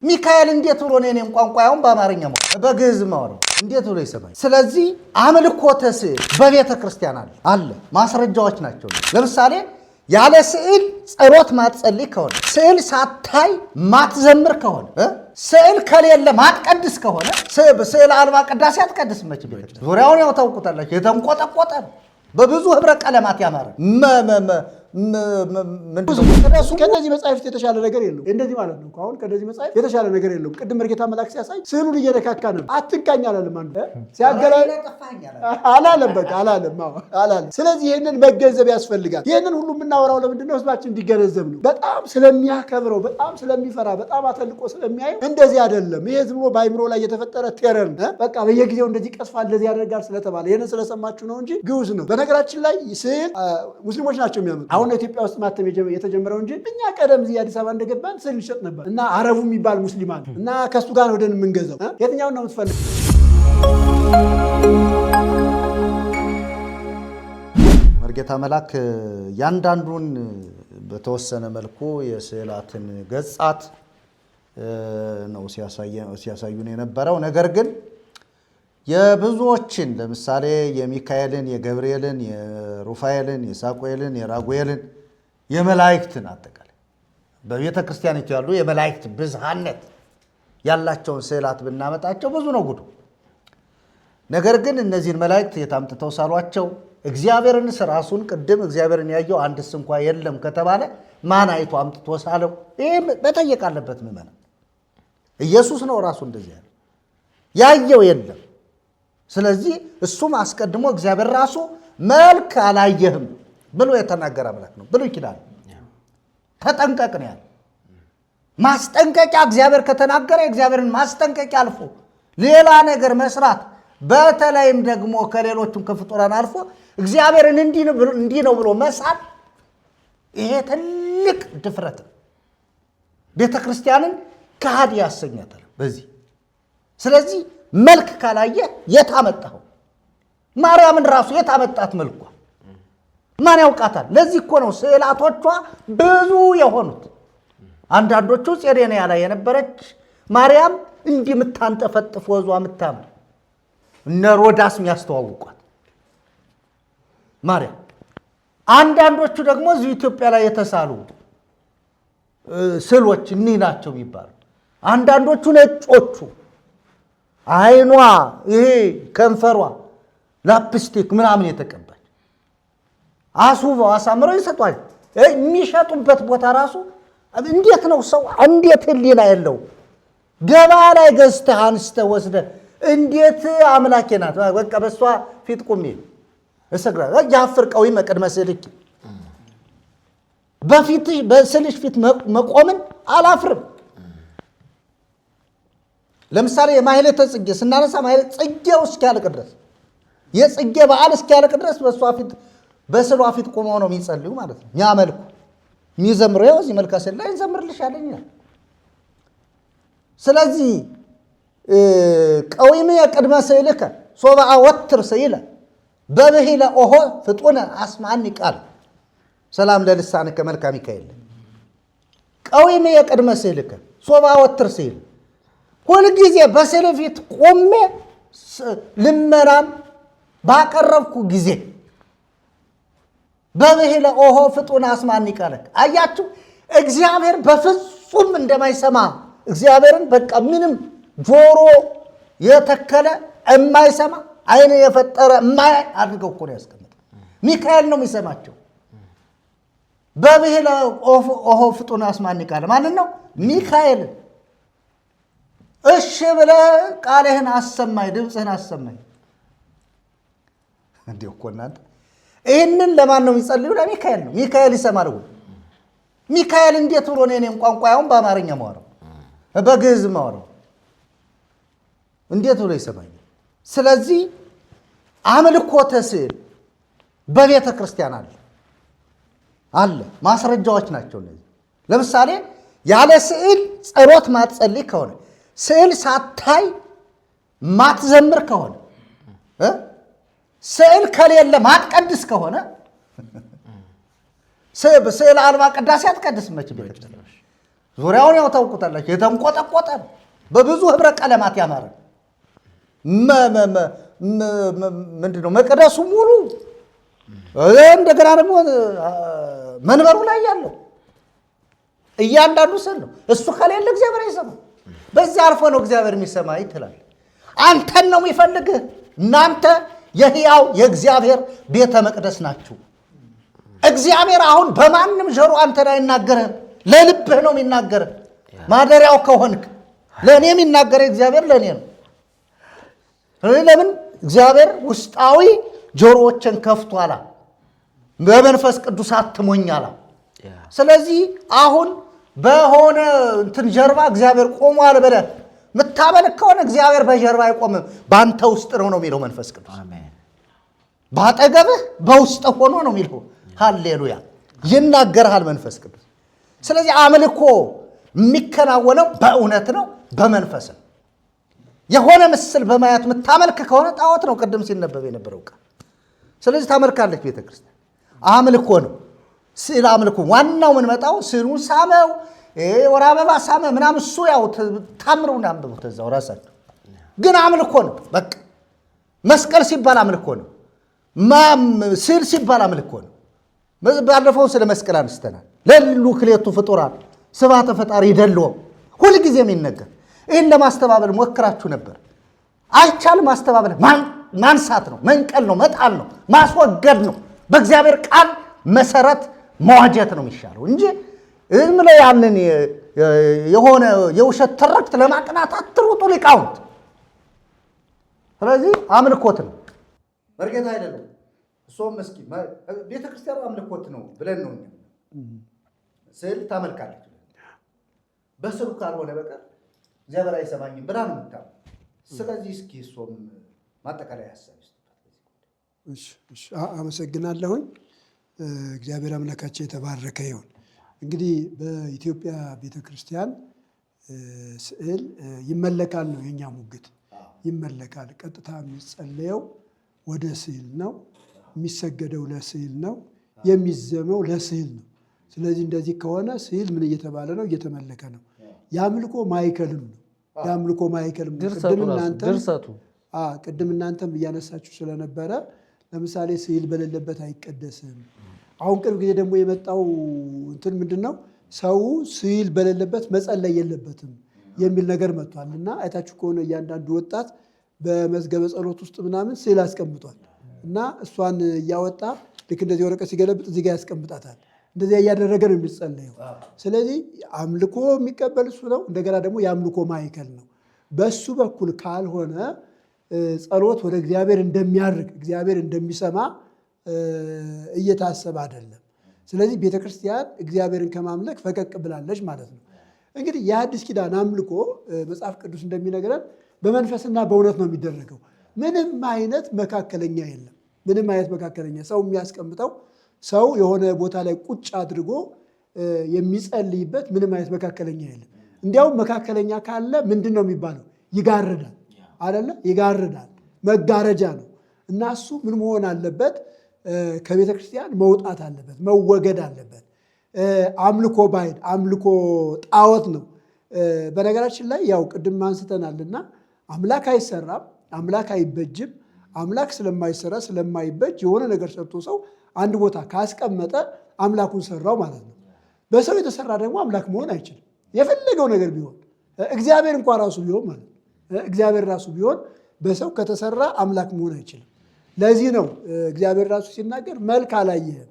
ሚካኤል እንዴት ብሎ እኔን ቋንቋውን በአማርኛ በግዕዝ ማወራው እንዴት ብሎ ይሰማኝ? ስለዚህ አምልኮተ ስዕል በቤተ ክርስቲያን አለ ማስረጃዎች ናቸው። ለምሳሌ ያለ ስዕል ጸሎት ማትጸልይ ከሆነ ስዕል ሳታይ ማትዘምር ከሆነ ስዕል ከሌለ ማትቀድስ ከሆነ ስዕል አልባ ቅዳሴ አትቀድስ። መች ዙሪያውን ያው ታውቁታላችሁ። የተንቆጠቆጠ በብዙ ህብረ ቀለማት ያማረ ከነዚህ መጻሕፍት የተሻለ ነገር የለም። እንደዚህ ማለት ነው። አሁን ከነዚህ መጻሕፍት የተሻለ ነገር የለም። ቅድም መርጌታ መልአክ ሲያሳይ ስዕሉን እየነካካ ነው። አትንካኝ አላለም። አንዱ ሲያገላል አላለም። በቃ አላለም። ስለዚህ ይሄንን መገንዘብ ያስፈልጋል። ይሄንን ሁሉ የምናወራው ለምንድን ነው? ህዝባችን እንዲገነዘብ ነው። በጣም ስለሚያከብረው፣ በጣም ስለሚፈራ፣ በጣም አተልቆ ስለሚያየው እንደዚህ አይደለም። ይሄ ዝም ብሎ በአይምሮ ላይ የተፈጠረ ቴረር በቃ በየጊዜው እንደዚህ ቀስፋል እንደዚህ ያደርጋል ስለተባለ ይሄንን ስለሰማችሁ ነው እንጂ ግዑዝ ነው። በነገራችን ላይ ስዕል ሙስሊሞች ናቸው የሚያመጡት። አሁን ኢትዮጵያ ውስጥ ማተም የተጀመረው እንጂ እኛ ቀደም እዚህ አዲስ አበባ እንደገባን ስዕል ይሸጥ ነበር እና አረቡ የሚባል ሙስሊም አለ እና ከሱ ጋር ወደን የምንገዛው የትኛውን ነው የምትፈልግ? መርጌታ መልአክ ያንዳንዱን በተወሰነ መልኩ የስዕላትን ገጻት ነው ሲያሳዩን የነበረው። ነገር ግን የብዙዎችን ለምሳሌ የሚካኤልን፣ የገብርኤልን፣ የሩፋኤልን፣ የሳቁኤልን፣ የራጉኤልን የመላእክትን አጠቃላይ በቤተ ክርስቲያኒቱ ያሉ የመላእክት ብዝሃነት ያላቸውን ስዕላት ብናመጣቸው ብዙ ነው ጉዱ። ነገር ግን እነዚህን መላእክት የታምጥተው ሳሏቸው እግዚአብሔርንስ ራሱን ቅድም እግዚአብሔርን ያየው አንድስ እንኳ የለም ከተባለ ማን አይቶ አምጥቶ ሳለው? ይህ መጠየቅ አለበት ምዕመናን። ኢየሱስ ነው ራሱ እንደዚህ ያየው የለም። ስለዚህ እሱም አስቀድሞ እግዚአብሔር ራሱ መልክ አላየህም ብሎ የተናገረ አምላክ ነው። ብሉይ ኪዳን ተጠንቀቅ ነው ያለ። ማስጠንቀቂያ እግዚአብሔር ከተናገረ እግዚአብሔርን ማስጠንቀቂያ አልፎ ሌላ ነገር መስራት፣ በተለይም ደግሞ ከሌሎቹም ከፍጡራን አልፎ እግዚአብሔርን እንዲህ ነው ብሎ መሳል፣ ይሄ ትልቅ ድፍረት ነው። ቤተ ክርስቲያንን ከሃዲ ያሰኛታል በዚህ። ስለዚህ መልክ ካላየ የታመጣው ማርያምን ራሱ የታመጣት መልኳ ማን ያውቃታል? ለዚህ እኮ ነው ስዕላቶቿ ብዙ የሆኑት። አንዳንዶቹ ጼሬንያ ላይ የነበረች ማርያም እንዲህ የምታንጠፈጥፍ ወዟ የምታምር እነ ሮዳስ የሚያስተዋውቋት ማርያም። አንዳንዶቹ ደግሞ እዚሁ ኢትዮጵያ ላይ የተሳሉ ስዕሎች እኒህ ናቸው የሚባሉ። አንዳንዶቹ ነጮቹ አይኗ ይሄ ከንፈሯ ላፕስቲክ ምናምን የተቀባች አስውበው አሳምረው ይሰጧል። የሚሸጡበት ቦታ ራሱ እንዴት ነው ሰው እንዴት ህሊና የለው? ገበያ ላይ ገዝተህ አንስተህ ወስደህ እንዴት አምላኬ ናት በቃ በሷ ፊት ቁሜ እሰግዳለሁ ያፍር ቀዊ መቅድመ ስልክ በፊትሽ በስልሽ ፊት መቆምን አላፍርም። ለምሳሌ የማህሌተ ጽጌ ስናነሳ ማህሌተ ጽጌው እስኪያልቅ ድረስ የጽጌ በዓል እስኪያልቅ ድረስ በሷ ፊት በስሏ ፊት ቆመው ነው የሚጸልዩ ማለት ነው። የሚያመልኩ የሚዘምሩ ያው እዚህ መልካ ስዕል ላይ እንዘምርልሻለኝ። ስለዚህ ቀዊም የቅድመ ስዕልከ ሶብአ ወትር ስዕለ በብሂለ ኦሆ ፍጡነ አስማኒ ቃል ሰላም ለልሳንከ መልካ ሚካኤል። ቀዊም የቅድመ ስዕልከ ሶብአ ወትር ስዕለ ሁልጊዜ በስዕል ፊት ቆሜ ልመናም ባቀረብኩ ጊዜ በብሂለ ኦሆ ፍጡነ አስማኒ ቃለከ። አያችሁ እግዚአብሔር በፍጹም እንደማይሰማ እግዚአብሔርን በቃ ምንም ጆሮ የተከለ የማይሰማ አይን የፈጠረ የማያይ አድርገው እኮ ነው ያስቀምጠው። ሚካኤል ነው የሚሰማቸው። በብሂለ ኦሆ ፍጡነ አስማኒ ቃለ ማለት ነው ሚካኤል እሺ ብለህ ቃልህን አሰማኝ፣ ድምፅህን አሰማኝ። እንዲህ እኮ እናንተ ይህንን ለማን ነው የሚጸልዩ? ለሚካኤል ነው። ሚካኤል ይሰማል ወይ? ሚካኤል እንዴት ብሎ እኔን ቋንቋውን በአማርኛ ማወራው በግዕዝ ማወራው እንዴት ብሎ ይሰማኛል? ስለዚህ አምልኮተ ስዕል በቤተ ክርስቲያን አለ ማስረጃዎች ናቸው እነዚህ። ለምሳሌ ያለ ስዕል ጸሎት ማትጸልይ ከሆነ ስዕል ሳታይ ማትዘምር ከሆነ ስዕል ከሌለ ማትቀድስ ከሆነ ስዕል አልባ ቅዳሴ አትቀድስ። መች ዙሪያውን ያው ታውቁታላችሁ፣ የተንቆጠቆጠ ነው። በብዙ ህብረ ቀለማት ያማረ ምንድነው መቅደሱ ሙሉ እንደገና ደግሞ መንበሩ ላይ ያለው እያንዳንዱ ስል ነው። እሱ ከሌለ እግዚአብሔር አይሰማም። በዚህ አልፎ ነው እግዚአብሔር የሚሰማ ይትላል። አንተን ነው የሚፈልግህ። እናንተ የሕያው የእግዚአብሔር ቤተ መቅደስ ናችሁ። እግዚአብሔር አሁን በማንም ጆሮ አንተን አይናገርህም፣ ለልብህ ነው የሚናገርህ። ማደሪያው ከሆንክ ለእኔ የሚናገር እግዚአብሔር ለእኔ ነው። ለምን እግዚአብሔር ውስጣዊ ጆሮዎችን ከፍቷላ፣ በመንፈስ ቅዱስ አትሞኛላ። ስለዚህ አሁን በሆነ እንትን ጀርባ እግዚአብሔር ቆሟል ብለህ የምታመልክ ከሆነ እግዚአብሔር በጀርባ አይቆምም፣ በአንተ ውስጥ ነው የሚለው መንፈስ ቅዱስ። በአጠገብህ በውስጥ ሆኖ ነው የሚለው። ሃሌሉያ! ይናገርሃል መንፈስ ቅዱስ። ስለዚህ አምልኮ የሚከናወነው በእውነት ነው፣ በመንፈስ ነው። የሆነ ምስል በማየት የምታመልክ ከሆነ ጣዖት ነው፣ ቅድም ሲነበብ የነበረው ቃል። ስለዚህ ታመልካለች ቤተክርስቲያን። አምልኮ ነው፣ ስዕል አምልኮ። ዋናው የምንመጣው ስዕሉን ሳመው ወር አበባ ሳመ ምናምን፣ እሱ ያው ታምሩን አንብቡት እዛው ራሳቸው። ግን አምልኮ ነው በቃ። መስቀል ሲባል አምልኮ ነው፣ ስዕል ሲባል አምልኮ ነው። ባለፈው ስለ መስቀል አንስተናል። ለሉ ክሌቱ ፍጡራን ስብሐተ ፈጣሪ ይደልዎም ሁልጊዜ የሚነገር ይህን ለማስተባበል ሞክራችሁ ነበር። አይቻልም። ማስተባበል ማንሳት ነው፣ መንቀል ነው፣ መጣል ነው፣ ማስወገድ ነው። በእግዚአብሔር ቃል መሰረት መዋጀት ነው የሚሻለው እንጂ ዝም ብለው ያንን የሆነ የውሸት ትርክት ለማቅናት አትሩጡ ሊቃውንት። ስለዚህ አምልኮት ነው፣ መርጌታ አይደለም። እሱም እስኪ ቤተክርስቲያኑ አምልኮት ነው ብለን ነው እኛ ስዕል ታመልካለች። በስዕሉ ካልሆነ በቀር እግዚአብሔር አይሰማኝም ብላ ነው የምታምነው። ስለዚህ እስኪ እሱም ማጠቃለያ ሀሳብ አመሰግናለሁኝ። እግዚአብሔር አምላካችን የተባረከ ይሁን። እንግዲህ በኢትዮጵያ ቤተክርስቲያን ስዕል ይመለካል ነው የኛ ሙግት። ይመለካል። ቀጥታ የሚጸለየው ወደ ስዕል ነው፣ የሚሰገደው ለስዕል ነው፣ የሚዘመው ለስዕል ነው። ስለዚህ እንደዚህ ከሆነ ስዕል ምን እየተባለ ነው? እየተመለከ ነው። የአምልኮ ማዕከልም ነው። የአምልኮ ማዕከልም ቅድም እናንተም እያነሳችሁ ስለነበረ ለምሳሌ ስዕል በሌለበት አይቀደስም። አሁን ቅርብ ጊዜ ደግሞ የመጣው እንትን ምንድን ነው? ሰው ስዕል በሌለበት መጸለይ የለበትም የሚል ነገር መጥቷል። እና አይታችሁ ከሆነ እያንዳንዱ ወጣት በመዝገበ ጸሎት ውስጥ ምናምን ስዕል አስቀምጧል። እና እሷን እያወጣ ልክ እንደዚህ ወረቀት ሲገለብጥ እዚህ ጋር ያስቀምጣታል። እንደዚያ እያደረገ ነው የሚጸለየው። ስለዚህ አምልኮ የሚቀበል እሱ ነው። እንደገና ደግሞ የአምልኮ ማዕከል ነው። በእሱ በኩል ካልሆነ ጸሎት ወደ እግዚአብሔር እንደሚያርግ እግዚአብሔር እንደሚሰማ እየታሰበ አይደለም። ስለዚህ ቤተክርስቲያን እግዚአብሔርን ከማምለክ ፈቀቅ ብላለች ማለት ነው። እንግዲህ የአዲስ ኪዳን አምልኮ መጽሐፍ ቅዱስ እንደሚነግረን በመንፈስና በእውነት ነው የሚደረገው። ምንም አይነት መካከለኛ የለም። ምንም አይነት መካከለኛ ሰው የሚያስቀምጠው ሰው የሆነ ቦታ ላይ ቁጭ አድርጎ የሚጸልይበት ምንም አይነት መካከለኛ የለም። እንዲያውም መካከለኛ ካለ ምንድን ነው የሚባለው? ይጋርዳል አይደለ? ይጋርዳል፣ መጋረጃ ነው። እና እሱ ምን መሆን አለበት? ከቤተ ክርስቲያን መውጣት አለበት፣ መወገድ አለበት። አምልኮ ባዕድ፣ አምልኮ ጣዖት ነው። በነገራችን ላይ ያው ቅድም አንስተናልና አምላክ አይሰራም፣ አምላክ አይበጅም። አምላክ ስለማይሰራ ስለማይበጅ የሆነ ነገር ሰርቶ ሰው አንድ ቦታ ካስቀመጠ አምላኩን ሰራው ማለት ነው። በሰው የተሰራ ደግሞ አምላክ መሆን አይችልም፣ የፈለገው ነገር ቢሆን። እግዚአብሔር እንኳን ራሱ ቢሆን ማለት ነው። እግዚአብሔር ራሱ ቢሆን በሰው ከተሰራ አምላክ መሆን አይችልም። ለዚህ ነው እግዚአብሔር ራሱ ሲናገር መልክ አላየህም፣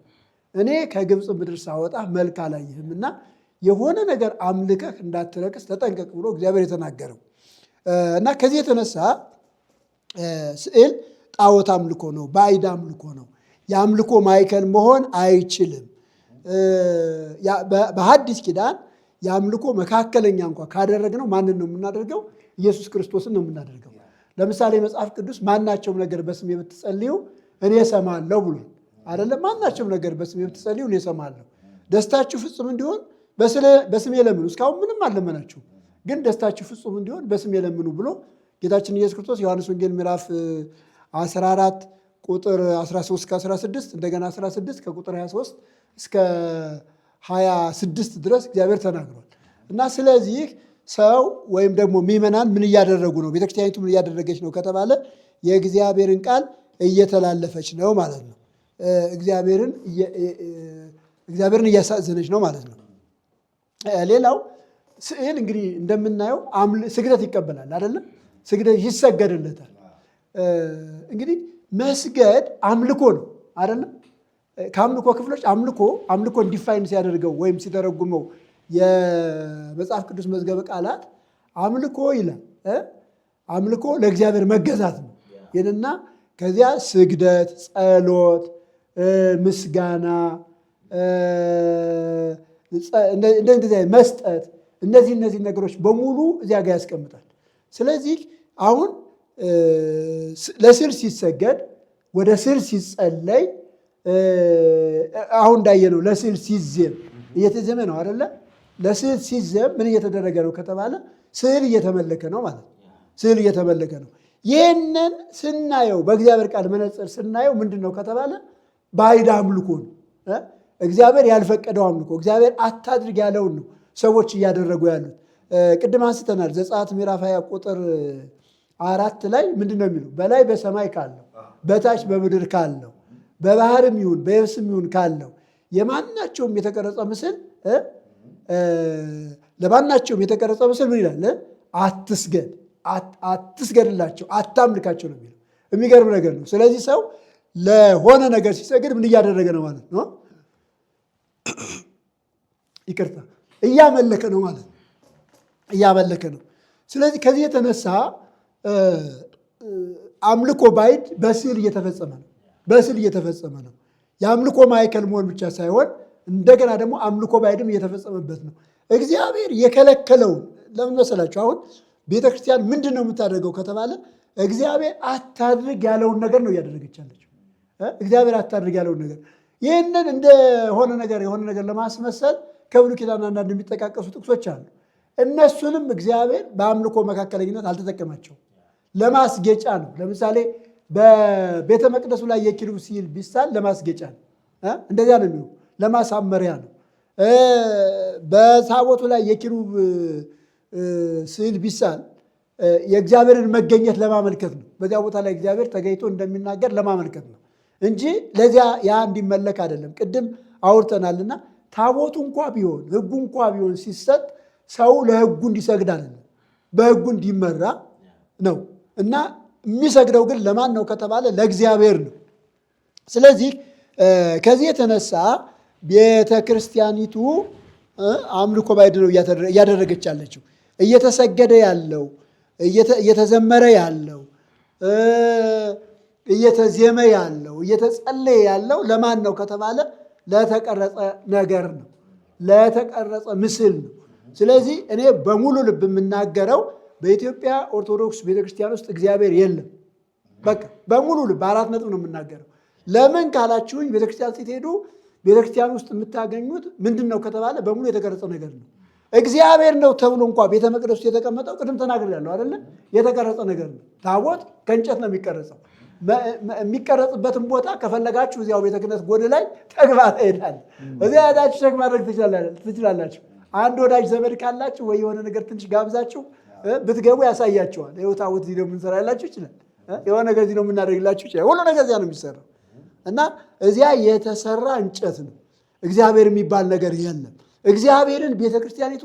እኔ ከግብፅ ምድር ሳወጣ መልክ አላየህም እና የሆነ ነገር አምልከህ እንዳትረክስ ተጠንቀቅ ብሎ እግዚአብሔር የተናገረው እና ከዚህ የተነሳ ስዕል ጣዖት አምልኮ ነው፣ ባዕድ አምልኮ ነው። የአምልኮ ማዕከል መሆን አይችልም። በሐዲስ ኪዳን የአምልኮ መካከለኛ እንኳ ካደረግነው ማንን ነው የምናደርገው? ኢየሱስ ክርስቶስን ነው የምናደርገው። ለምሳሌ መጽሐፍ ቅዱስ ማናቸውም ነገር በስሜ ብትጸልዩ እኔ እሰማለሁ ብሎ አይደለም? ማናቸውም ነገር በስሜ ብትጸልዩ እኔ እሰማለሁ፣ ደስታችሁ ፍጹም እንዲሆን በስሜ ለምኑ። እስካሁን ምንም አልለመናችሁ፣ ግን ደስታችሁ ፍጹም እንዲሆን በስሜ ለምኑ ብሎ ጌታችን ኢየሱስ ክርስቶስ ዮሐንስ ወንጌል ምዕራፍ 14 ቁጥር 13 እስከ 16 እንደገና 16 ከቁጥር 23 እስከ 26 ድረስ እግዚአብሔር ተናግሯል። እና ስለዚህ ሰው ወይም ደግሞ ምዕመናን ምን እያደረጉ ነው? ቤተክርስቲያኒቱ ምን እያደረገች ነው ከተባለ የእግዚአብሔርን ቃል እየተላለፈች ነው ማለት ነው። እግዚአብሔርን እያሳዘነች ነው ማለት ነው። ሌላው ስዕል እንግዲህ እንደምናየው ስግደት ይቀበላል አይደለም? ስግደት ይሰገድለታል። እንግዲህ መስገድ አምልኮ ነው አይደለም? ከአምልኮ ክፍሎች አምልኮ ዲፋይን ሲያደርገው ወይም ሲተረጉመው የመጽሐፍ ቅዱስ መዝገበ ቃላት አምልኮ ይላል። አምልኮ ለእግዚአብሔር መገዛት ነው ይህንና ከዚያ ስግደት፣ ጸሎት፣ ምስጋና፣ እንደዚህ መስጠት እነዚህ ነገሮች በሙሉ እዚያ ጋር ያስቀምጣል። ስለዚህ አሁን ለስዕል ሲሰገድ ወደ ስዕል ሲጸለይ አሁን እንዳየነው ለስዕል ሲዜም እየተዜመ ነው አይደለ? ለስዕል ሲዜም ምን እየተደረገ ነው ከተባለ ስዕል እየተመለከ ነው ማለት ነው። ስዕል እየተመለከ ነው። ይህንን ስናየው በእግዚአብሔር ቃል መነጽር ስናየው ምንድን ነው ከተባለ ባዕድ አምልኮ ነው። እግዚአብሔር ያልፈቀደው አምልኮ፣ እግዚአብሔር አታድርግ ያለውን ነው ሰዎች እያደረጉ ያሉት። ቅድም አንስተናል። ዘጸአት ምዕራፍ 20 ቁጥር 4 ላይ ምንድን ነው የሚለው? በላይ በሰማይ ካለው በታች በምድር ካለው በባህርም ይሁን በየብስም ይሁን ካለው የማናቸውም የተቀረጸ ምስል ለማናቸውም የተቀረጸ ምስል ምን ይላል? አትስገድላቸው፣ አታምልካቸው ነው የሚለው። የሚገርም ነገር ነው። ስለዚህ ሰው ለሆነ ነገር ሲሰግድ ምን እያደረገ ነው ማለት ነው? ይቅርታ፣ እያመለከ ነው ማለት ነው። እያመለከ ነው። ስለዚህ ከዚህ የተነሳ አምልኮ ባዕድ በስዕል እየተፈጸመ ነው። በስዕል እየተፈጸመ ነው። የአምልኮ ማዕከል መሆን ብቻ ሳይሆን እንደገና ደግሞ አምልኮ ባዕድም እየተፈጸመበት ነው። እግዚአብሔር የከለከለውን ለምን መሰላችሁ? አሁን ቤተክርስቲያን ምንድን ነው የምታደርገው ከተባለ እግዚአብሔር አታድርግ ያለውን ነገር ነው እያደረገች ያለችው። እግዚአብሔር አታድርግ ያለውን ነገር ይህንን የሆነ ነገር ለማስመሰል ከብሉይ ኪዳን አንዳንድ የሚጠቃቀሱ ጥቅሶች አሉ። እነሱንም እግዚአብሔር በአምልኮ መካከለኝነት አልተጠቀማቸውም። ለማስጌጫ ነው። ለምሳሌ በቤተ መቅደሱ ላይ የኪሩብ ስዕል ቢሳል ለማስጌጫ ነው። እንደዚያ ነው የሚሆነው፣ ለማሳመሪያ ነው። በታቦቱ ላይ የኪሩብ ስዕል ቢሳል የእግዚአብሔርን መገኘት ለማመልከት ነው። በዚያ ቦታ ላይ እግዚአብሔር ተገኝቶ እንደሚናገር ለማመልከት ነው እንጂ ለዚያ ያ እንዲመለክ አይደለም። ቅድም አውርተናልና ታቦቱ እንኳ ቢሆን ሕጉ እንኳ ቢሆን ሲሰጥ ሰው ለሕጉ እንዲሰግድ አይደለም፣ በሕጉ እንዲመራ ነው። እና የሚሰግደው ግን ለማን ነው ከተባለ ለእግዚአብሔር ነው። ስለዚህ ከዚህ የተነሳ ቤተ ክርስቲያኒቱ አምልኮ ባዕድ ነው እያደረገች ያለችው። እየተሰገደ ያለው እየተዘመረ ያለው እየተዜመ ያለው እየተጸለየ ያለው ለማን ነው ከተባለ ለተቀረጸ ነገር ነው፣ ለተቀረጸ ምስል ነው። ስለዚህ እኔ በሙሉ ልብ የምናገረው በኢትዮጵያ ኦርቶዶክስ ቤተክርስቲያን ውስጥ እግዚአብሔር የለም። በቃ በሙሉ ልብ 4 ነጥብ ነው የምናገረው። ለምን ካላችሁኝ ቤተክርስቲያን ስትሄዱ ቤተክርስቲያን ውስጥ የምታገኙት ምንድን ነው ከተባለ በሙሉ የተቀረጸ ነገር ነው። እግዚአብሔር ነው ተብሎ እንኳ ቤተ መቅደስ ውስጥ የተቀመጠው ቅድም ተናግሬያለሁ አይደለ? የተቀረጸ ነገር ነው። ታቦት ከእንጨት ነው የሚቀረጸው። የሚቀረጽበትን ቦታ ከፈለጋችሁ እዚያው ቤተ ክህነት ጎን ላይ ተግባር ይሄዳል። እዚያ ሄዳችሁ ሸክ ማድረግ ትችላላችሁ። አንድ ወዳጅ ዘመድ ካላችሁ ወይ የሆነ ነገር ትንሽ ጋብዛችሁ ብትገቡ ያሳያቸዋል። ይኸው ታቦት እዚህ ነው የምንሰራላችሁ ይችላል። የሆነ ነገር እዚህ ነው የምናደርግላችሁ ይችላል። ሁሉ ነገር እዚያ ነው የሚሰራው እና እዚያ የተሰራ እንጨት ነው። እግዚአብሔር የሚባል ነገር የለም። እግዚአብሔርን ቤተክርስቲያኒቱ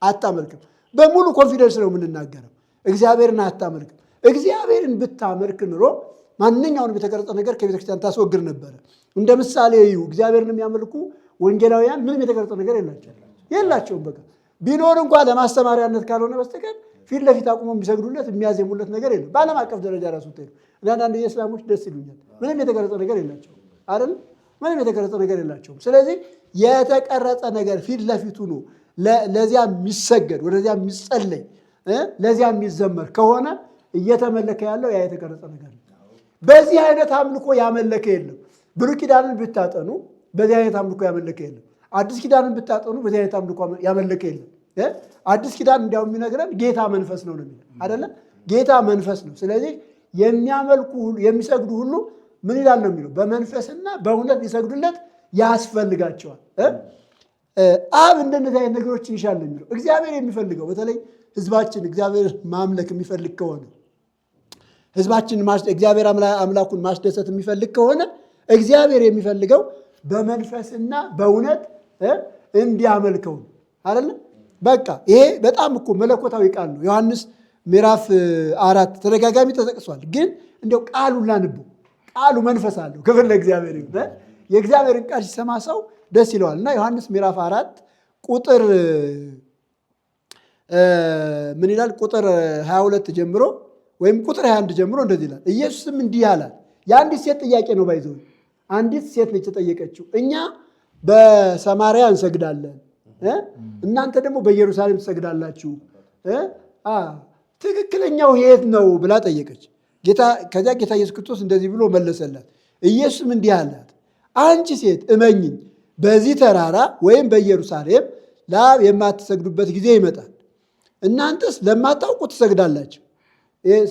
አታመልክም። በሙሉ ኮንፊደንስ ነው የምንናገረው። እግዚአብሔርን አታመልክም። እግዚአብሔርን ብታመልክ ኑሮ ማንኛውንም የተቀረጸ ነገር ከቤተክርስቲያን ታስወግድ ነበረ። እንደ ምሳሌ እዩ። እግዚአብሔርን የሚያመልኩ ወንጌላውያን ምንም የተቀረጸ ነገር የላቸውም። በቃ ቢኖር እንኳ ለማስተማሪያነት ካልሆነ በስተቀር ፊት ለፊት አቁመው የሚሰግዱለት የሚያዜሙለት ነገር የለም። በዓለም አቀፍ ደረጃ ራሱ ሆቴል አንዳንድ የእስላሞች ደስ ይሉኛል። ምንም የተቀረጸ ነገር የላቸውም አይደል? ምንም የተቀረጸ ነገር የላቸውም። ስለዚህ የተቀረጸ ነገር ፊት ለፊቱ ነው ለዚያ የሚሰገድ ወደዚያ የሚጸለይ ለዚያ የሚዘመር ከሆነ እየተመለከ ያለው ያ የተቀረጸ ነገር ነው። በዚህ አይነት አምልኮ ያመለከ የለም። ብሉይ ኪዳንን ብታጠኑ በዚህ አይነት አምልኮ ያመለከ የለም። አዲስ ኪዳንን ብታጠኑ በዚህ አይነት አምልኮ ያመለከ የለም። አዲስ ኪዳን እንዲያው የሚነግረን ጌታ መንፈስ ነው የሚለው አይደለ? ጌታ መንፈስ ነው። ስለዚህ የሚያመልኩ የሚሰግዱ ሁሉ ምን ይላል ነው የሚለው? በመንፈስና በእውነት ሊሰግዱለት ያስፈልጋቸዋል። አብ እንደነዚህ አይነት ነገሮችን ይሻል ነው የሚለው። እግዚአብሔር የሚፈልገው በተለይ ህዝባችን እግዚአብሔር ማምለክ የሚፈልግ ከሆነ ህዝባችን እግዚአብሔር አምላኩን ማስደሰት የሚፈልግ ከሆነ እግዚአብሔር የሚፈልገው በመንፈስና በእውነት እንዲያመልከው አይደል? በቃ ይሄ በጣም እኮ መለኮታዊ ቃል ነው። ዮሐንስ ምዕራፍ 4 ተደጋጋሚ ተጠቅሷል። ግን እንደው ቃሉን ላንብው። ቃሉ መንፈስ አለው። ክብር ለእግዚአብሔር ይሁን። የእግዚአብሔርን ቃል ሲሰማ ሰው ደስ ይለዋል። እና ዮሐንስ ምዕራፍ 4 ቁጥር ምን ይላል? ቁጥር 22 ጀምሮ ወይም ቁጥር 21 ጀምሮ እንደዚህ ይላል። ኢየሱስም እንዲህ አላት። የአንዲት ሴት ጥያቄ ነው ባይዘው። አንዲት ሴት ነች የተጠየቀችው። እኛ በሰማርያ እንሰግዳለን፣ እናንተ ደግሞ በኢየሩሳሌም ትሰግዳላችሁ፣ ትክክለኛው የት ነው ብላ ጠየቀች። ከዚያ ጌታ ኢየሱስ ክርስቶስ እንደዚህ ብሎ መለሰላት። ኢየሱስም እንዲህ አላት፣ አንቺ ሴት እመኝኝ፣ በዚህ ተራራ ወይም በኢየሩሳሌም ለአብ የማትሰግዱበት ጊዜ ይመጣል። እናንተስ ለማታውቁ ትሰግዳላችሁ።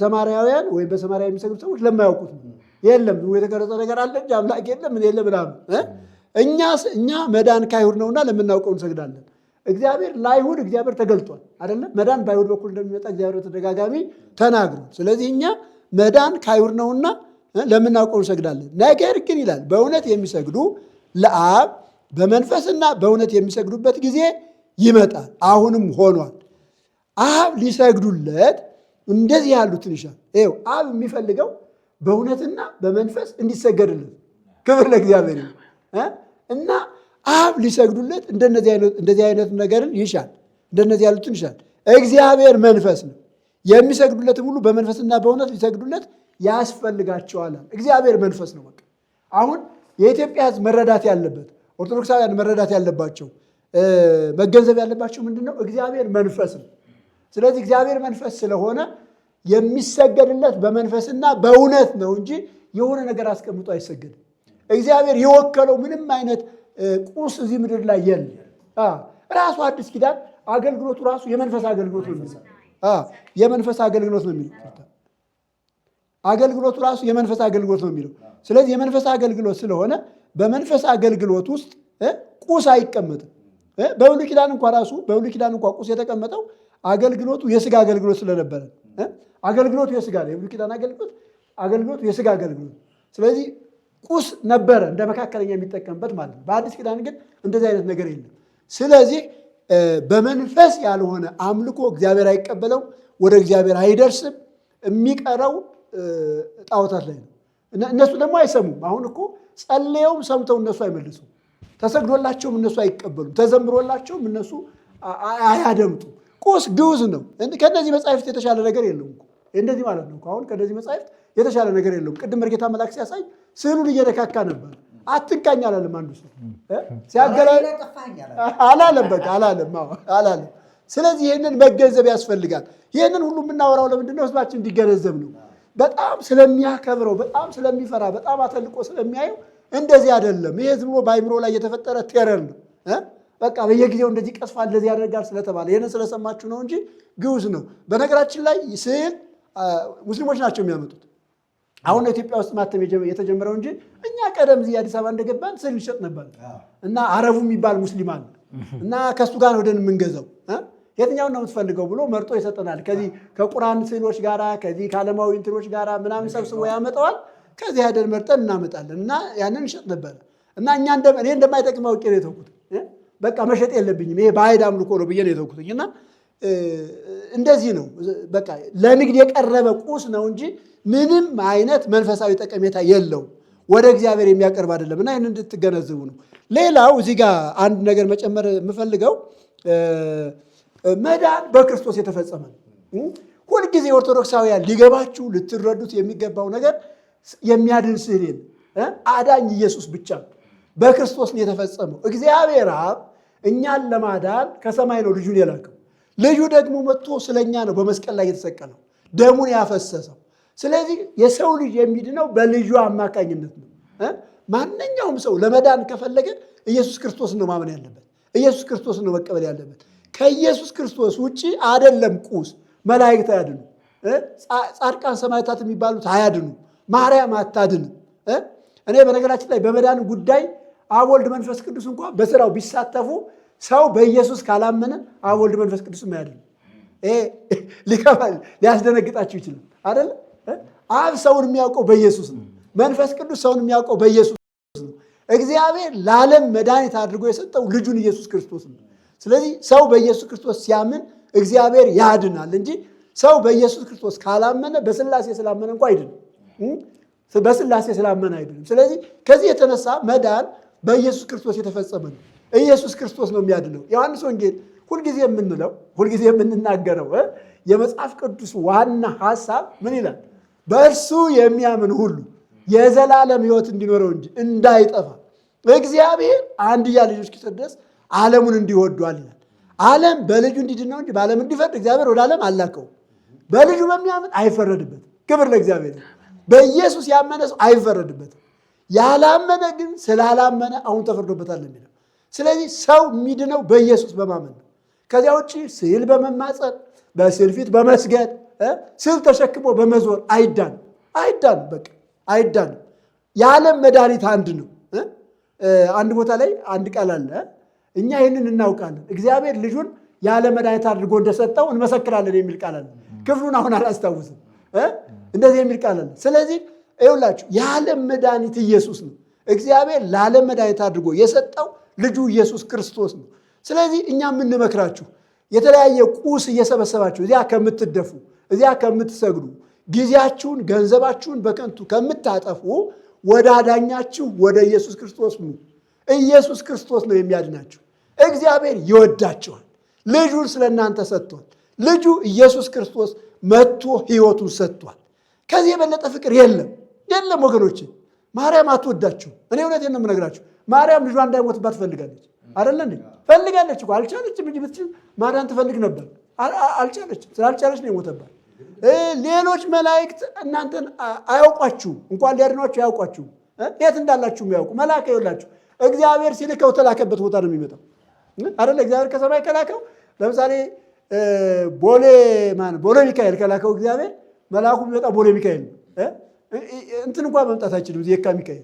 ሰማርያውያን ወይም በሰማርያ የሚሰግዱ ሰዎች ለማያውቁት ነው። የለም የተቀረጸ ነገር አለ እንጂ አምላክ የለም ምን የለም ምናምን። እኛ መዳን ከአይሁድ ነውና ለምናውቀው እንሰግዳለን። እግዚአብሔር ለአይሁድ እግዚአብሔር ተገልጧል አይደለም? መዳን በአይሁድ በኩል እንደሚመጣ እግዚአብሔር ተደጋጋሚ ተናግሯል። ስለዚህ እኛ መዳን ከአይሁድ ነውና ለምናውቀው እንሰግዳለን። ነገር ግን ይላል በእውነት የሚሰግዱ ለአብ በመንፈስና በእውነት የሚሰግዱበት ጊዜ ይመጣል፣ አሁንም ሆኗል። አብ ሊሰግዱለት እንደዚህ ያሉትን ይሻል። ይኸው አብ የሚፈልገው በእውነትና በመንፈስ እንዲሰገድለት፣ ክብር ለእግዚአብሔር እና አብ ሊሰግዱለት እንደዚህ አይነት ነገርን ይሻል፣ እንደነዚህ ያሉትን ይሻል። እግዚአብሔር መንፈስ ነው፣ የሚሰግዱለትም ሁሉ በመንፈስና በእውነት ሊሰግዱለት ያስፈልጋቸዋል። እግዚአብሔር መንፈስ ነው። በቃ አሁን የኢትዮጵያ ሕዝብ መረዳት ያለበት፣ ኦርቶዶክሳውያን መረዳት ያለባቸው፣ መገንዘብ ያለባቸው ምንድን ነው? እግዚአብሔር መንፈስ ነው። ስለዚህ እግዚአብሔር መንፈስ ስለሆነ የሚሰገድለት በመንፈስና በእውነት ነው እንጂ የሆነ ነገር አስቀምጦ አይሰገድም። እግዚአብሔር የወከለው ምንም አይነት ቁስ እዚህ ምድር ላይ የለም። ራሱ አዲስ ኪዳን አገልግሎቱ ራሱ የመንፈስ አገልግሎት ነው የሚለው። የመንፈስ አገልግሎት ነው የሚለው። አገልግሎቱ ራሱ የመንፈስ አገልግሎት ነው የሚለው። ስለዚህ የመንፈስ አገልግሎት ስለሆነ በመንፈስ አገልግሎት ውስጥ ቁስ አይቀመጥም። በብሉይ ኪዳን እንኳ ቁስ የተቀመጠው አገልግሎቱ የስጋ አገልግሎት ስለነበረ አገልግሎቱ የስጋ ነው። የብሉይ ኪዳን አገልግሎቱ የስጋ አገልግሎት። ስለዚህ ቁስ ነበረ እንደ መካከለኛ የሚጠቀምበት ማለት ነው። በአዲስ ኪዳን ግን እንደዚህ አይነት ነገር የለም። ስለዚህ በመንፈስ ያልሆነ አምልኮ እግዚአብሔር አይቀበለው፣ ወደ እግዚአብሔር አይደርስም። የሚቀረው ጣዖታት ላይ ነው። እነሱ ደግሞ አይሰሙም። አሁን እኮ ጸልየውም ሰምተው እነሱ አይመልሱም። ተሰግዶላቸውም እነሱ አይቀበሉም። ተዘምሮላቸውም እነሱ አያደምጡ። ቁስ ግዑዝ ነው። ከእነዚህ መጻሕፍት የተሻለ ነገር የለውም። እንደዚህ ማለት ነው። አሁን ከእነዚህ መጻሕፍት የተሻለ ነገር የለውም። ቅድም መርጌታ መልአክ ሲያሳይ ስዕሉን እየነካካ ነበር። አትንካኝ አላለም። አንዱ ሰው አላለም። በቃ አላለም። ስለዚህ ይህንን መገንዘብ ያስፈልጋል። ይህንን ሁሉ የምናወራው ለምንድን ነው? ህዝባችን እንዲገነዘብ ነው። በጣም ስለሚያከብረው፣ በጣም ስለሚፈራ፣ በጣም አተልቆ ስለሚያየው እንደዚህ አይደለም። ይሄ ዝም ብሎ በአይምሮ ላይ የተፈጠረ ቴረር ነው። በቃ በየጊዜው እንደዚህ ቀስፋል እንደዚህ ያደርጋል ስለተባለ ይህንን ስለሰማችሁ ነው እንጂ ግዑዝ ነው። በነገራችን ላይ ስዕል ሙስሊሞች ናቸው የሚያመጡት። አሁን ኢትዮጵያ ውስጥ ማተም የተጀመረው እንጂ እኛ ቀደም እዚህ አዲስ አበባ እንደገባን ስዕል ይሸጥ ነበር እና አረቡ የሚባል ሙስሊም አለ እና ከእሱ ጋር ወደን የምንገዛው የትኛውን ነው የምትፈልገው ብሎ መርጦ ይሰጠናል። ከዚህ ከቁርአን ስዕሎች ጋራ ከዚህ ከዓለማዊ እንትኖች ጋራ ምናምን ሰብስቦ ያመጣዋል። ከዚህ ሄደን መርጠን እናመጣለን እና ያንን ይሸጥ ነበር እና እኔ እንደማይጠቅም አውቄ ነው የተውኩት። በቃ መሸጥ የለብኝም ይሄ ባዕድ አምልኮ ነው ብዬ ነው የተውኩትኝ። እና እንደዚህ ነው በቃ ለንግድ የቀረበ ቁስ ነው እንጂ ምንም አይነት መንፈሳዊ ጠቀሜታ የለውም። ወደ እግዚአብሔር የሚያቀርብ አይደለም እና ይህን እንድትገነዝቡ ነው። ሌላው እዚህ ጋር አንድ ነገር መጨመር የምፈልገው መዳን በክርስቶስ የተፈጸመ ነው። ሁልጊዜ ኦርቶዶክሳውያን ሊገባችሁ ልትረዱት የሚገባው ነገር የሚያድን ስዕል የለም። አዳኝ ኢየሱስ ብቻ ነው። በክርስቶስ ነው የተፈጸመው። እግዚአብሔር አብ እኛን ለማዳን ከሰማይ ነው ልጁን የላከው። ልጁ ደግሞ መጥቶ ስለኛ ነው በመስቀል ላይ የተሰቀለው፣ ደሙን ያፈሰሰው። ስለዚህ የሰው ልጅ የሚድነው በልጁ አማካኝነት ነው። ማንኛውም ሰው ለመዳን ከፈለገ ኢየሱስ ክርስቶስን ነው ማመን ያለበት። ኢየሱስ ክርስቶስን ነው መቀበል ያለበት። ከኢየሱስ ክርስቶስ ውጪ አይደለም ቁስ። መላእክት አያድኑ፣ ጻድቃን ሰማዕታት የሚባሉት አያድኑ፣ ማርያም አታድንም። እኔ በነገራችን ላይ በመዳን ጉዳይ አብ ወልድ መንፈስ ቅዱስ እንኳን በስራው ቢሳተፉ ሰው በኢየሱስ ካላመነ አብ ወልድ መንፈስ ቅዱስ አያድንም። ሊያስደነግጣችሁ ይችላል አይደል? አብ ሰውን የሚያውቀው በኢየሱስ ነው። መንፈስ ቅዱስ ሰውን የሚያውቀው በኢየሱስ ነው። እግዚአብሔር ለዓለም መድኃኒት አድርጎ የሰጠው ልጁን ኢየሱስ ክርስቶስ ነው። ስለዚህ ሰው በኢየሱስ ክርስቶስ ሲያምን እግዚአብሔር ያድናል እንጂ ሰው በኢየሱስ ክርስቶስ ካላመነ በስላሴ ስላመነ እንኳ አይድንም። በስላሴ ስላመነ አይድንም። ስለዚህ ከዚህ የተነሳ መዳን በኢየሱስ ክርስቶስ የተፈጸመ ነው። ኢየሱስ ክርስቶስ ነው የሚያድነው። ዮሐንስ ወንጌል ሁልጊዜ የምንለው ሁልጊዜ የምንናገረው የመጽሐፍ ቅዱስ ዋና ሐሳብ ምን ይላል? በእርሱ የሚያምን ሁሉ የዘላለም ሕይወት እንዲኖረው እንጂ እንዳይጠፋ እግዚአብሔር አንድያ ልጁን እስኪሰጥ ድረስ ዓለሙን እንዲወዷል ይላል። ዓለም በልጁ እንዲድን ነው እንጂ በዓለም እንዲፈርድ እግዚአብሔር ወደ ዓለም አላከው። በልጁ በሚያምን አይፈረድበትም። ክብር ለእግዚአብሔር። በኢየሱስ ያመነ ሰው አይፈረድበትም። ያላመነ ግን ስላላመነ አሁን ተፈርዶበታል የሚለው። ስለዚህ ሰው የሚድነው በኢየሱስ በማመን ነው። ከዚያ ውጭ ስዕል በመማፀን በስዕል ፊት በመስገድ ስዕል ተሸክሞ በመዞር አይዳንም። በቃ አይዳንም። የዓለም መድኃኒት አንድ ነው። አንድ ቦታ ላይ አንድ ቃል አለ። እኛ ይህንን እናውቃለን፣ እግዚአብሔር ልጁን ያለ መድኃኒት አድርጎ እንደሰጠው እንመሰክራለን የሚል ቃል አለ። ክፍሉን አሁን አላስታውስም። እንደዚህ የሚል ቃል አለ። ስለዚህ ይኸውላችሁ የዓለም መድኃኒት ኢየሱስ ነው። እግዚአብሔር ለዓለም መድኃኒት አድርጎ የሰጠው ልጁ ኢየሱስ ክርስቶስ ነው። ስለዚህ እኛ የምንመክራችሁ የተለያየ ቁስ እየሰበሰባችሁ እዚያ ከምትደፉ፣ እዚያ ከምትሰግዱ፣ ጊዜያችሁን ገንዘባችሁን በከንቱ ከምታጠፉ ወደ አዳኛችሁ ወደ ኢየሱስ ክርስቶስ ኑ። ኢየሱስ ክርስቶስ ነው የሚያድናችሁ። እግዚአብሔር ይወዳችኋል። ልጁን ስለ እናንተ ሰጥቷል። ልጁ ኢየሱስ ክርስቶስ መጥቶ ሕይወቱን ሰጥቷል። ከዚህ የበለጠ ፍቅር የለም ወገኖች። ማርያም አትወዳችሁም። እኔ እውነቴን ነው የምነግራችሁ። ማርያም ልጇ እንዳይሞትባት ፈልጋለች አይደለ እንዴ? ፈልጋለች እኮ አልቻለችም እንጂ ብትችል ማርያም ትፈልግ ነበር። አልቻለችም። ስላልቻለች ነው የሞተባት። ሌሎች መላእክት እናንተን አያውቋችሁም፣ እንኳን ሊያድኗችሁ አያውቋችሁም። የት እንዳላችሁ የሚያውቁ መልአክ ይኸውላችሁ፣ እግዚአብሔር ሲልከው ተላከበት ቦታ ነው የሚመጣው አይደለ? እግዚአብሔር ከሰማይ ከላከው ለምሳሌ ቦሌ ሚካኤል ከላከው እግዚአብሔር መልአኩ የሚመጣ ቦሌ ሚካኤል እንትን እንኳን መምጣት አይችልም። የካ ሚካኤል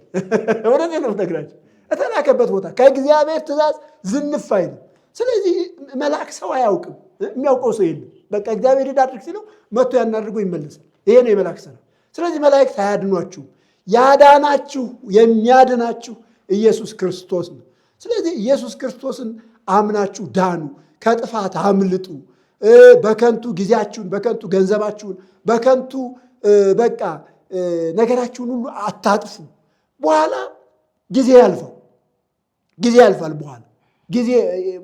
እውነቴን ነው የምነግራችሁ። የተላከበት ቦታ ከእግዚአብሔር ትእዛዝ ዝንፍ አይልም። ስለዚህ መልአክ ሰው አያውቅም፣ የሚያውቀው ሰው የለም። በቃ እግዚአብሔር ሄድ አድርግ ሲለው መጥቶ ያን አድርጎ ይመለሳል። ይሄ ነው የመልአክ ስራ። ስለዚህ መላእክት አያድኗችሁ። ያዳናችሁ የሚያድናችሁ ኢየሱስ ክርስቶስ ነው። ስለዚህ ኢየሱስ ክርስቶስን አምናችሁ ዳኑ፣ ከጥፋት አምልጡ። በከንቱ ጊዜያችሁን፣ በከንቱ ገንዘባችሁን፣ በከንቱ በቃ ነገራችሁን ሁሉ አታጥፉ። በኋላ ጊዜ ያልፋል።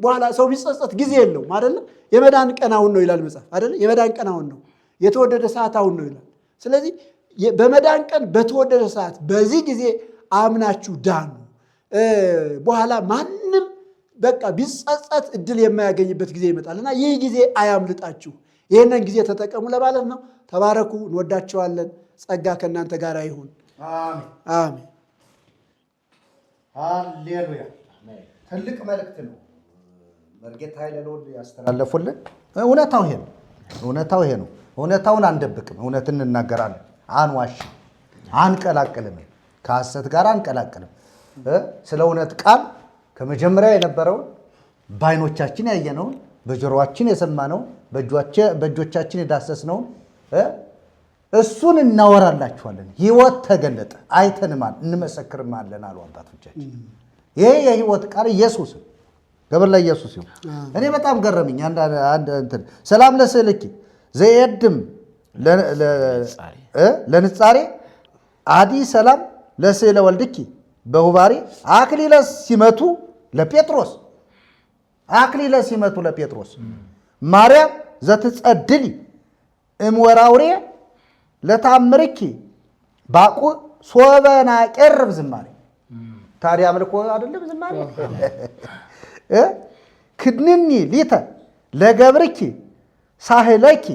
በኋላ ሰው ቢጸጸት ጊዜ የለውም አይደለ? የመዳን ቀን አሁን ነው ይላል መጽሐፍ አይደለ? የመዳን ቀን አሁን ነው፣ የተወደደ ሰዓት አሁን ነው ይላል። ስለዚህ በመዳን ቀን በተወደደ ሰዓት በዚህ ጊዜ አምናችሁ ዳኑ። በኋላ ማንም በቃ ቢጸጸት እድል የማያገኝበት ጊዜ ይመጣልና ይህ ጊዜ አያምልጣችሁ። ይህንን ጊዜ ተጠቀሙ ለማለት ነው። ተባረኩ። እንወዳቸዋለን። ጸጋ ከእናንተ ጋር ይሁን። አሜን። ሃሌሉያ። ትልቅ መልእክት ነው መርጌታ ኃይለ ልዑል ያስተላለፉልን። እውነታው ይሄ ነው። እውነታውን አንደብቅም። እውነትን እንናገራለን። አንዋሽም፣ አንቀላቅልም፣ ከሐሰት ጋር አንቀላቅልም። ስለ እውነት ቃል ከመጀመሪያ የነበረውን በዓይኖቻችን ያየነውን፣ በጆሮአችን የሰማነውን፣ በእጆቻችን የዳሰስነውን እሱን እናወራላችኋለን። ሕይወት ተገለጠ፣ አይተንማል፣ እንመሰክርማለን አሉ አባቶቻችን። ይሄ የሕይወት ቃል ኢየሱስ፣ ክብር ለኢየሱስ ይሁን። እኔ በጣም ገረመኝ። ሰላም ለስእልኪ ዘየድም ለንጻሬ አዲ ሰላም ለስእለ ወልድኪ በሁባሬ አክሊለ ሲመቱ ለጴጥሮስ ማርያም ዘትጸድሊ እምወራውሬ ለታምርኪ ባቁ ሶበና ቀርብ ዝማሬ። ታዲያ አምልኮ አይደለም ዝማሬ? ክድንኒ ሊተ ለገብርኪ ሳህለኪ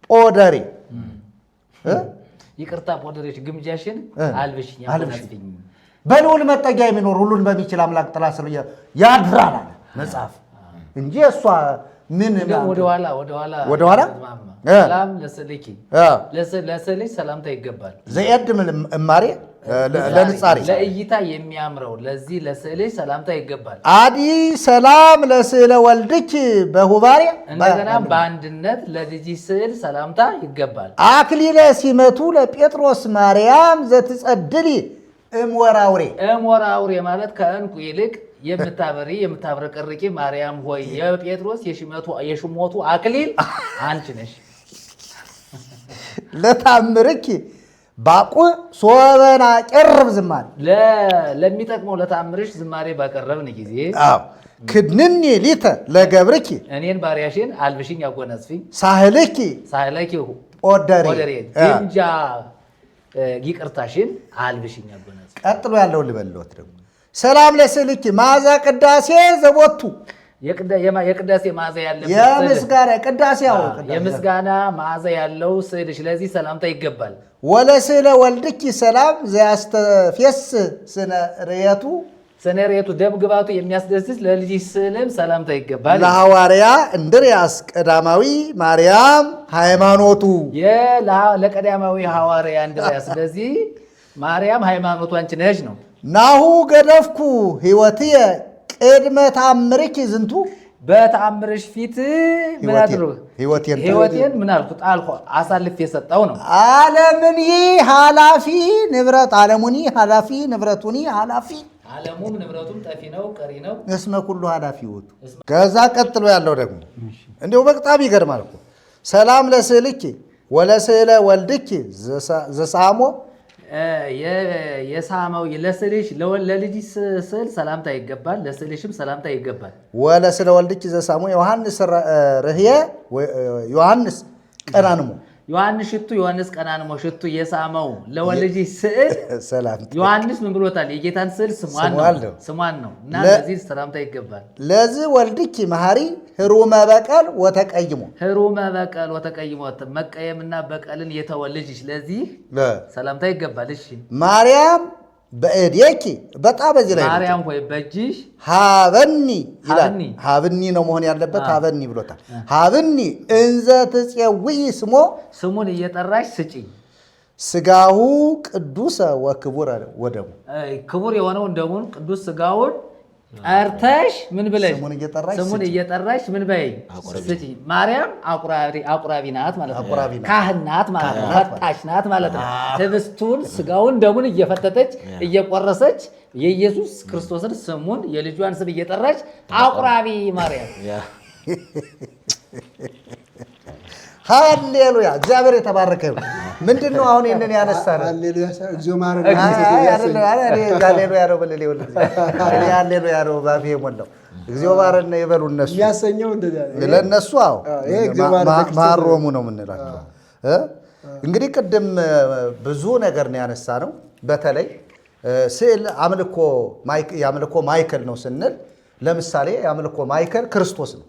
ጶደሬ። ይቅርታ ጶደሬች ግምጃሽን አልብሽኝ በልዑል መጠጊያ የሚኖር ሁሉን በሚችል አምላክ ጥላ ስር ያድራል መጽሐፍ እንጂ እሷ ምን ወደኋላ ሰላም ለስልኪ ለስልሽ ሰላምታ ይገባል። ዘየድም እማሬ ለንጻሬ ለእይታ የሚያምረው ለዚህ ለስዕልሽ ሰላምታ ይገባል። አዲ ሰላም ለስዕለ ወልድኪ በሁባሬ እንደገና በአንድነት ለልጅሽ ስዕል ሰላምታ ይገባል። አክሊለ ሲመቱ ለጴጥሮስ ማርያም ዘትጸድሊ እምወራውሬ እምወራውሬ ማለት ከዕንቁ ይልቅ የምታብረቀርቂ ማርያም ሆይ የጴጥሮስ የሽሞቱ አክሊል አንቺ ነሽ። ለታምርኪ ባቁ ሶበና ቀርብ ዝማሬ ለሚጠቅመው ለታምርሽ ዝማሬ ባቀረብን ጊዜ ክድንኒ ሊተ ለገብርኪ እኔን ባሪያሽን አልብሽኝ ያጎናጽፊኝ ሳህልኪ ኦደሬ ግምጃ ይቅርታሽን አልብሽኝ ያጎናጽፊኝ። ቀጥሎ ያለው ልበልዎት ደግሞ ሰላም ለስልኪ ማዛ ቅዳሴ ዘቦቱ የቅዳሴ መዓዛ ያለበት የምስጋና መዓዛ ያለው ስዕልሽ ለዚህ ሰላምታ ይገባል። ወለስዕለ ወልድኪ ሰላም ዘያስተፌስ ስነ ርየቱ ደም ግባቱ የሚያስደስት ለልጅሽ ስዕልም ሰላምታ ይገባል። ለሐዋርያ እንድርያስ ቀዳማዊ ማርያም ሃይማኖቱ ለቀዳማዊ ሐዋርያ እንድርያስ ስለዚህ ማርያም ሃይማኖቱ አንቺ ነሽ ነው። ናሁ ገደፍኩ ሕይወትየ ቅድመ ታምርኪ ዝንቱ በተአምርሽ ፊት ምን አድርጉ ሕይወቴን ምን አልኩ ጣልኩ አሳልፌ የሰጠው ነው። ዓለሙኒ ኃላፊ ንብረቱኒ ኃላፊ ዓለሙም ንብረቱም ጠፊ ነው ቀሪ ነው። እስመ ኩሉ ኃላፊ ውእቱ። ከዛ ቀጥሎ ያለው ደግሞ እንዲሁ በጣም ይገርማል እኮ ሰላም ለስዕልኪ ወለስዕለ ወልድኪ ዘሳሞ የሳመው ለስዕልሽ ለልጅሽ ስዕል ሰላምታ ይገባል፣ ለስዕልሽም ሰላምታ ይገባል። ወለስዕለ ወልድኪ ዘሳሞ ዮሐንስ ርህየ ዮሐንስ ቀናንሞ ዮሐንስ ቀናንሞ ሽቱ የሳመው ለወልጅሽ ስዕል ዮሐንስ ምን ብሎታል? የጌታን ስዕል ስሟን ነው እና ለዚህ ሰላምታ ይገባል። ለዚህ ወልድኪ መሐሪ ህሩመ በቀል ወተቀይሞ መቀየምና በቀልን የተወ ልጅሽ ለዚህ ሰላምታ ይገባል። እሺ ማርያም በእዴኪ በጣም በዚህ ላይ ማርያም ሆይ በእጅሽ ሀበኒ ይላል። ሀብኒ ነው መሆን ያለበት፣ ሀበኒ ብሎታል። ሀብኒ እንዘ ትፄውኢ ስሙን እየጠራሽ ስጪኝ። ስጋሁ ቅዱሰ ወክቡር ወደሙ ክቡር የሆነውን ደሙን ቅዱስ ስጋውን ጠርተሽ ምን ብለሽ ስሙን እየጠራሽ ምን በይ ስጪ። ማርያም አቁራቢ ናት ማለት ነው። ካህን ናት ማለት ነው። ፈታሽ ናት ማለት ነው። ህብስቱን ስጋውን ደሙን እየፈተተች እየቆረሰች የኢየሱስ ክርስቶስን ስሙን የልጇን ስም እየጠራች አቁራቢ ማርያም። ሃሌሉያ! እግዚአብሔር የተባረከ ይሁን። ምንድን ነው አሁን ይህንን ያነሳነው? ሃሌሉያ ነው በልል ይሁን። ሃሌሉያ ነው ባፌ የሞላው እግዚኦ ባረነ ይበሉ እነሱ ለእነሱ ማሮሙ ነው የምንላቸው። እንግዲህ ቅድም ብዙ ነገር ነው ያነሳነው። በተለይ ስዕል የአምልኮ ማዕከል ነው ስንል ለምሳሌ የአምልኮ ማዕከል ክርስቶስ ነው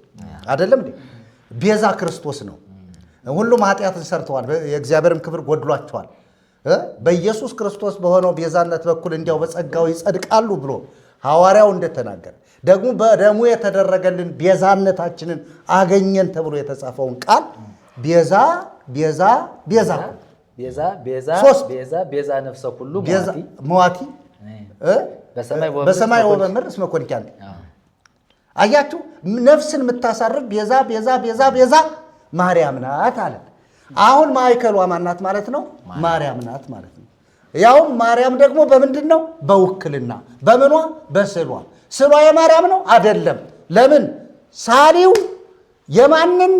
አይደለም እንዴ? ቤዛ ክርስቶስ ነው። ሁሉም ኃጢአትን ሰርተዋል፣ የእግዚአብሔርም ክብር ጎድሏቸዋል። በኢየሱስ ክርስቶስ በሆነው ቤዛነት በኩል እንዲያው በጸጋው ይጸድቃሉ ብሎ ሐዋርያው እንደተናገረ ደግሞ በደሙ የተደረገልን ቤዛነታችንን አገኘን ተብሎ የተጻፈውን ቃል ቤዛ ነፍሰ ኩሉ መዋቲ በሰማይ ወበምድር እስመ ኮንኪ። አያችሁ፣ ነፍስን የምታሳርፍ ቤዛ ማርያም ናት አለ። አሁን ማዕከሏ ማናት ማለት ነው? ማርያም ናት ማለት ነው። ያውም ማርያም ደግሞ በምንድን ነው? በውክልና በምኗ? በስዕሏ። ስዕሏ የማርያም ነው አይደለም። ለምን? ሳሊው የማንን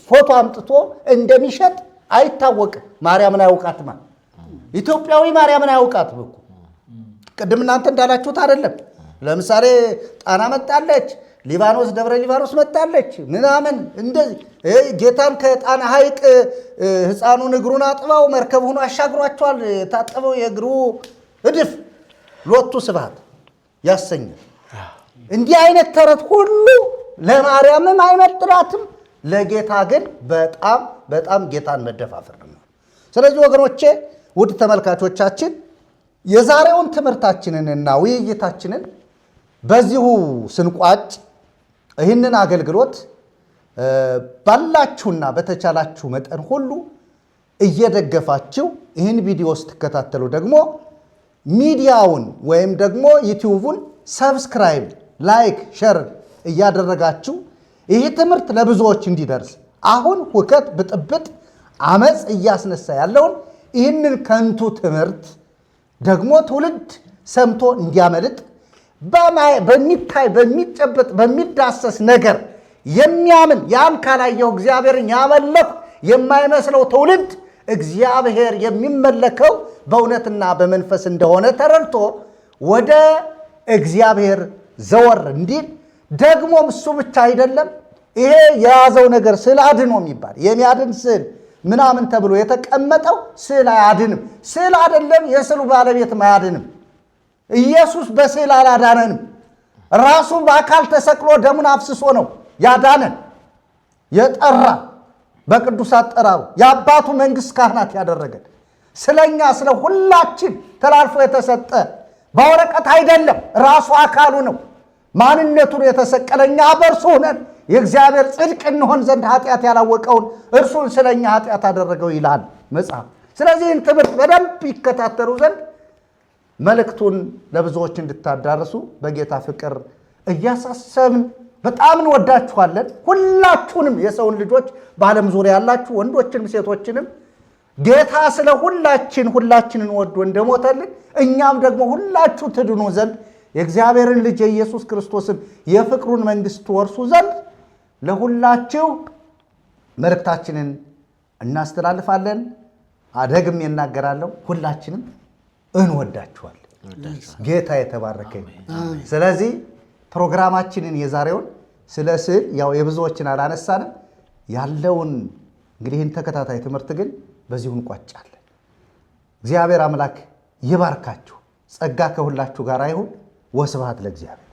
ፎቶ አምጥቶ እንደሚሸጥ አይታወቅም። ማርያምን አያውቃትማ። ኢትዮጵያዊ ማርያምን አያውቃትም እኮ። ቅድም እናንተ እንዳላችሁት አይደለም። ለምሳሌ ጣና መጣለች፣ ደብረ ሊባኖስ መጣለች ምናምን እንደዚህ ጌታን ከጣና ሐይቅ ሕፃኑን እግሩን አጥባው መርከብ ሆኖ አሻግሯቸዋል። የታጠበው የእግሩ እድፍ ሎቱ ስብሐት ያሰኛል። እንዲህ አይነት ተረት ሁሉ ለማርያምም አይመጥናትም፣ ለጌታ ግን በጣም ጌታን መደፋፈር ነው። ስለዚህ ወገኖቼ፣ ውድ ተመልካቾቻችን የዛሬውን ትምህርታችንንና ውይይታችንን በዚሁ ስንቋጭ ይህንን አገልግሎት ባላችሁና በተቻላችሁ መጠን ሁሉ እየደገፋችሁ ይህን ቪዲዮ ስትከታተሉ ደግሞ ሚዲያውን ወይም ደግሞ ዩቲዩቡን ሰብስክራይብ፣ ላይክ፣ ሸር እያደረጋችሁ ይህ ትምህርት ለብዙዎች እንዲደርስ አሁን ሁከት፣ ብጥብጥ፣ አመፅ እያስነሳ ያለውን ይህንን ከንቱ ትምህርት ደግሞ ትውልድ ሰምቶ እንዲያመልጥ በሚታይ በሚጨበጥ በሚዳሰስ ነገር የሚያምን ያን ካላየው እግዚአብሔርን ያመለኩ የማይመስለው ትውልድ እግዚአብሔር የሚመለከው በእውነትና በመንፈስ እንደሆነ ተረድቶ ወደ እግዚአብሔር ዘወር እንዲል ደግሞም እሱ ብቻ አይደለም። ይሄ የያዘው ነገር ስዕል አድኖ የሚባል የሚያድን ስዕል ምናምን ተብሎ የተቀመጠው ስዕል አያድንም። ስዕል አይደለም፣ የስዕሉ ባለቤትም አያድንም። ኢየሱስ በስዕል አላዳነንም። ራሱ በአካል ተሰቅሎ ደሙን አፍስሶ ነው ያዳነን። የጠራ በቅዱስ አጠራሩ የአባቱ መንግሥት ካህናት ያደረገን ስለኛ ስለ ሁላችን ተላልፎ የተሰጠ በወረቀት አይደለም፣ ራሱ አካሉ ነው ማንነቱን የተሰቀለኛ በእርሱ ሆነን የእግዚአብሔር ጽድቅ እንሆን ዘንድ ኃጢአት ያላወቀውን እርሱን ስለኛ ኃጢአት አደረገው ይላል መጽሐፍ። ስለዚህ ይህን ትምህርት በደንብ ይከታተሉ ዘንድ መልእክቱን ለብዙዎች እንድታዳርሱ በጌታ ፍቅር እያሳሰብን በጣም እንወዳችኋለን። ሁላችሁንም የሰውን ልጆች በዓለም ዙሪያ ያላችሁ ወንዶችንም ሴቶችንም ጌታ ስለ ሁላችንን ወዶ እንደሞተልን እኛም ደግሞ ሁላችሁ ትድኑ ዘንድ የእግዚአብሔርን ልጅ የኢየሱስ ክርስቶስን የፍቅሩን መንግሥት ወርሱ ዘንድ ለሁላችሁ መልእክታችንን እናስተላልፋለን። አደግም እናገራለሁ፣ ሁላችንም እንወዳችኋለን። ጌታ የተባረከ። ስለዚህ ፕሮግራማችንን የዛሬውን ስለ ስዕል ያው የብዙዎችን አላነሳንም ያለውን እንግዲህ ይህን ተከታታይ ትምህርት ግን በዚሁ እንቋጫለን። እግዚአብሔር አምላክ ይባርካችሁ። ጸጋ ከሁላችሁ ጋር ይሁን። ወስብሐት ለእግዚአብሔር።